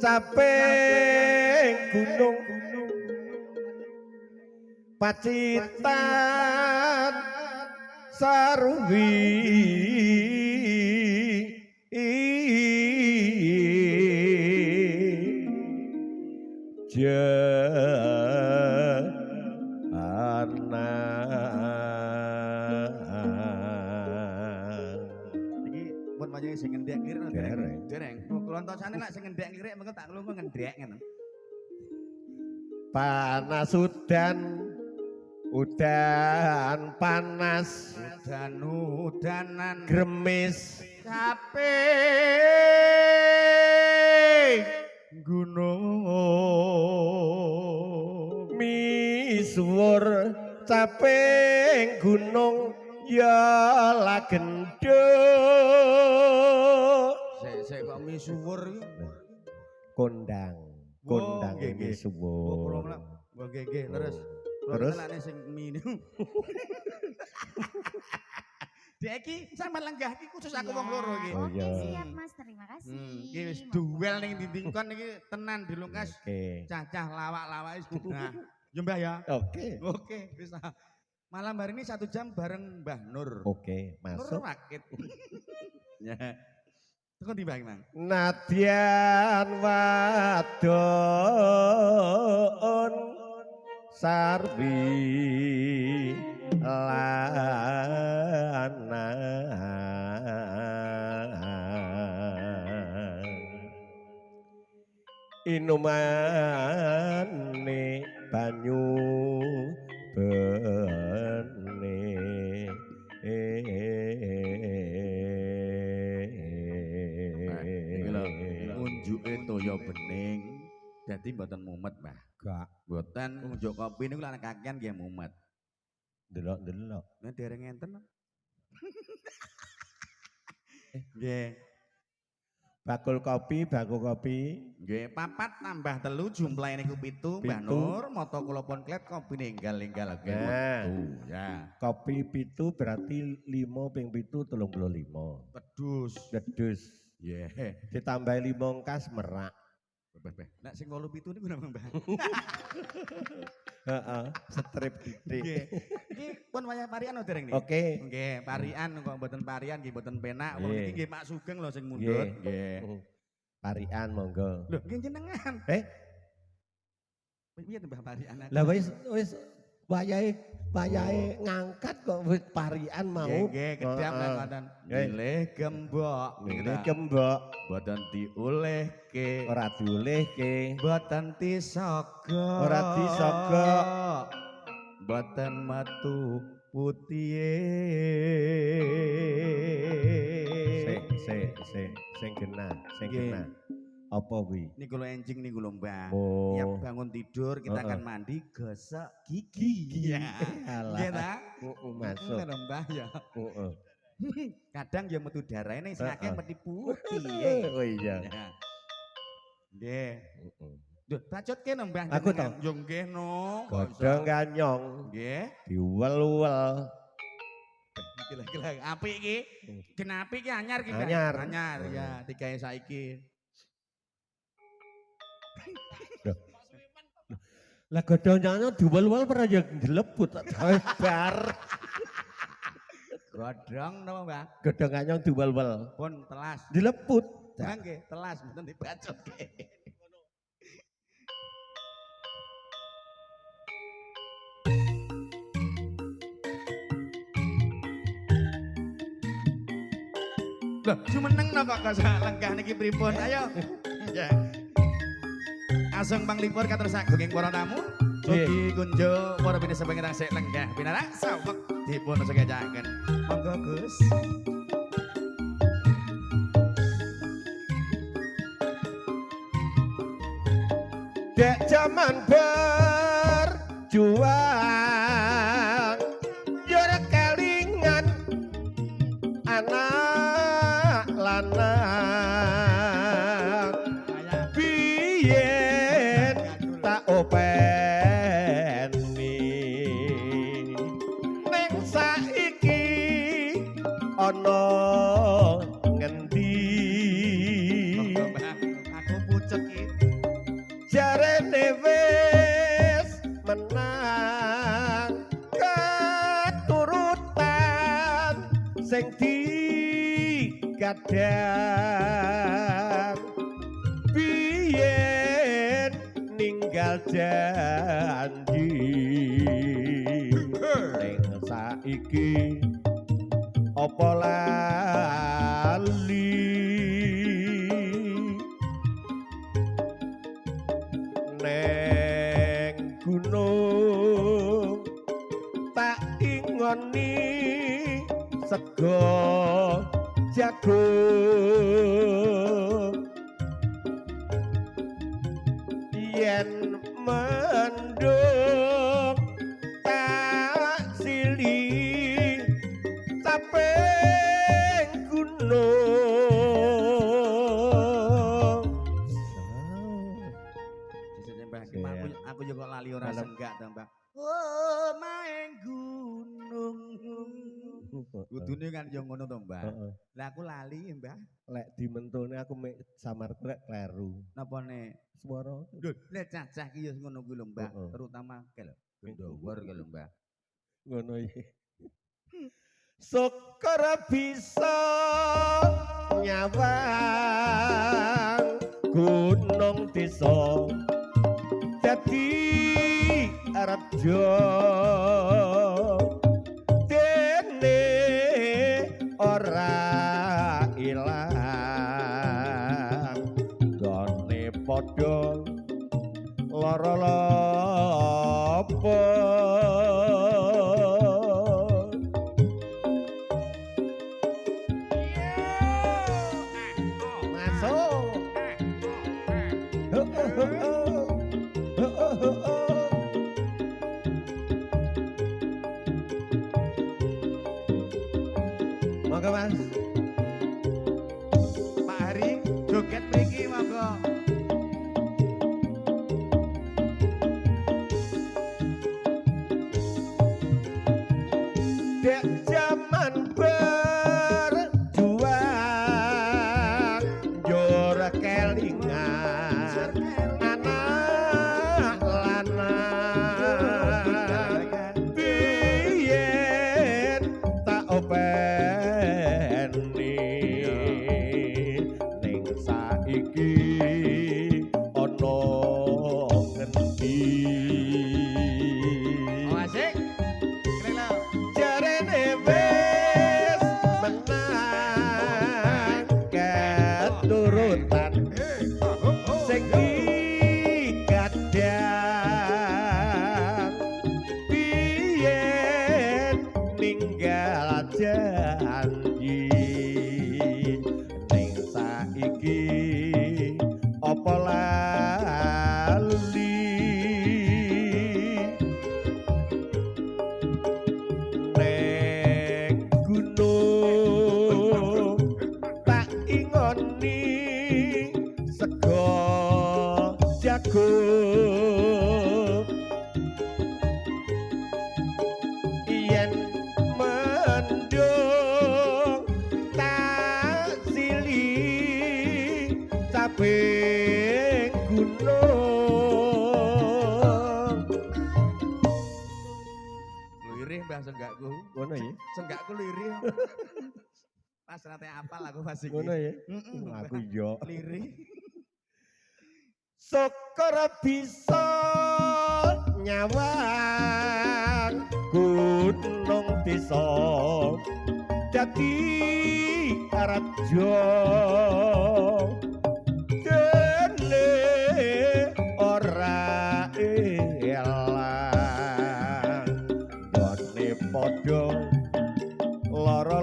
caping gunung Pacitan Sarwi jana iki pun wayah sing ngendhek lirik dereng dereng klontosane lak sing ngendhek lirik mengko tak nglungguh ngendhek ngono panas udan panas udanan gremis capek gunung misuwur caping gunung ya lagendo sik kok misuwur iki kondang misuwur nggih terus lane sing mini Dek iki sampe lenggah iki khusus aku wong loro iki. Oke, siap Mas, terima kasih. Iki wis duel ning dindingkon iki tenan dilungkas. Cacah lawak-lawak wis nah. Yo Mbah ya. Oke. Oke, bisa. Malam hari ini 1 jam bareng Mbah Nur. Oke, masuk. Nur Rakit. Ya. Tekan di Mbah Mang. Nadyan wadon sarwi lanang inumane banyu bene unjuke toya bening dadi mboten mumet Mbah. Gak mboten unjuk kopi niku lan kakean nggih mumet. Delok-delok. Nah dereng ngenten. Nggih. Bakul kopi. Nggih, 4 tambah 3 jumlahe niku 7, Mbah Nur, mata kula pun klet kopi ninggal-ninggal metu. Ya. Kopi 7 berarti 5 ping 7 35. Wedhus. Nggih. Ditambah 5 engkas merak. Nek sing 8 7 niku napa, Mbah? Heeh, strip titik. Nggih. Iki pun wayah parian dereng niki? Oke. Nggih, parian kok mboten parian nggih mboten penak. Wong niki nggih Pak Sugeng lho sing mundhut. Nggih. Parian monggo. Lho, nggih jenengan. Piye to Mbah parian? Lah wis wayahe ngangkat kok wis parian mau. Nggih, kedap ngoten. Milih gembok. Mboten diulehke. Ora diulehke. Mboten disogok. Ora disogok. Mboten metu putihe. Sing kena. Apa kuwi? Niku lho enjing niku lho Mbah. Oh. Tiap bangun tidur kita akan mandi gosok gigi. Ya. Nggih ta? Masuk. Ngono Mbah ya. Heeh. Kadang ya metu darahne sing akeh mati putih. Oh iya. Nggih. Duh, bacotke no Mbah. Aku to. Yo nggih no. Godhong kanyong. Nggih. Diuwel-uwel. Iki lagi apik iki. Kenapi iki anyar iki. Anyar ya, digawe saiki. Lah godhong kanyong diuwel-uwel ora ya dilebut bar. Godhong napa Mbah? Godhong kanyong diuwel-uwel. Pun telas. Dilebut. Nggih, telas mboten dibacotke. Loh, jumeneng no kok lenggah niki pripun? Ayo. Ya. Asung panglipur katur sagunging para tamu. Ugi kunjo para bini sepengirang sik lenggah pinarak saweg dipun sekejaken. Monggo Gus. Dek jaman berjuang jare kelingan anak lanang biyen tak openi ning saiki ana ngendi aku pucet iki jarene wis menang keturutan sing digadang biyen ninggal janji ning saiki apa lali neng gunung tak ingoni sego jagung yen mendung tak sili saping gunung aku juga lali ora senggak to Mbak oh maeng gunung kudune kan yo ngono to Mbak lah aku lali Mbak lek dimentone aku mek samar krek kleru napa nek swara lho lek cacah ki yo ngono kuwi lho Mbak terutama kel gendowor ki lho Mbak ngono iki syukur bisa nyawang gunung desa dadi rejo dene ora ilang gone padha lara lopo Monggo Mas. Pak Hari joget mriki monggo. Dek zaman berjuang njur kelingan anak lanang biyen tak openi ning saiki ana ngendi Oh asik. Kelelo. jarene wis menang keturutan sing digadang biyen ninggal janji ning saiki apa lali neng gunung tak ingoni sego jagung yen mendung tak sili caping gunung Lirih Mbah senggakku. ngono ya Senggakku lirih. Pas rate apal aku pas iki. ngono ya Heeh. aku yo Lirih. syukur bisa nyawang gunung desa dadi rejo dene ora ilang gone padha lara